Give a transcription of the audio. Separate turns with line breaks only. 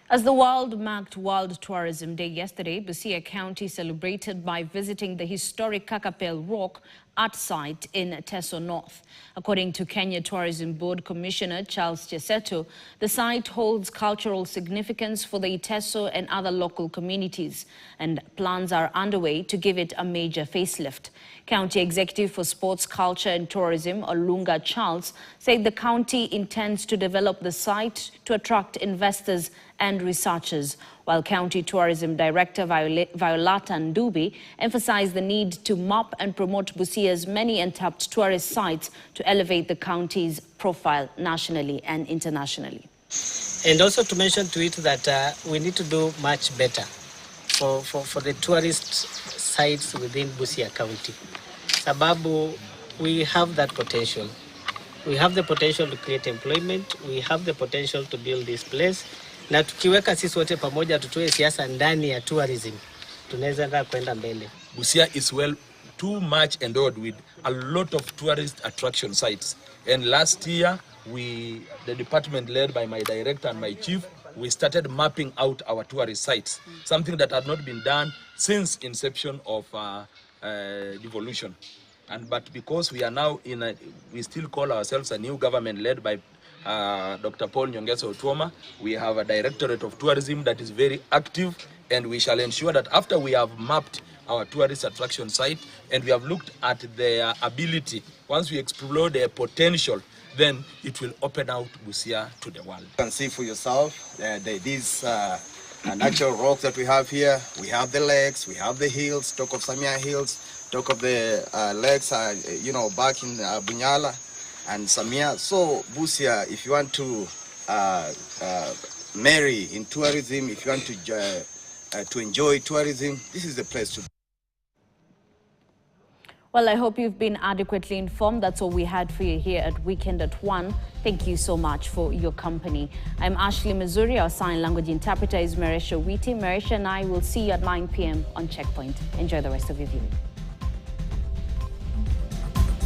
As the world marked World Tourism Day yesterday, Busia County celebrated by visiting the historic Kakapel Rock Art site in Teso North. According to Kenya Tourism Board Commissioner Charles Cheseto, the site holds cultural significance for the Teso and other local communities, and plans are underway to give it a major facelift. County Executive for Sports, Culture and Tourism, Olunga Charles, said the county intends to develop the site to attract investors and researchers, while County Tourism Director Violata Ndubi emphasized the need to map and promote Busia's many untapped tourist sites to elevate the county's profile nationally and internationally.
And also to mention to it that we need to do much better for the tourist sites within Busia County. Sababu, we have that potential. We have the potential to create employment. We have the potential to build this place. Na tukiweka sisi wote pamoja tutoe siasa ndani ya tourism, tunaweza kwenda mbele.
Busia is too much endowed with a lot of tourist attraction sites. And last year, the department led by my director and my chief, we started mapping out our tourist sites, something that had not been done since inception of devolution. But because we are now we still call ourselves a new government led by Dr. Paul Nyongesa Otuoma. We have a directorate of tourism that is very active, and we shall ensure that after we have mapped our tourist attraction site and we have looked at their ability, once we explore their potential, then it will open out Busia to the world.
You can see for yourself these natural rocks that we have here. We have the lakes, we have the hills, talk of Samia Hills, talk of the lakes, back in Bunyala and Samia. So Busia, if you want to marry in tourism, if you want to enjoy tourism, this is the place to be.
Well, I hope you've been adequately informed. That's all we had for you here at Weekend at 1. Thank you so much for your company. I'm Ashley Missouri. Our sign language interpreter is Marisha Witi. Marisha and I will see you at 9 p.m. on Checkpoint. Enjoy the rest of your viewing.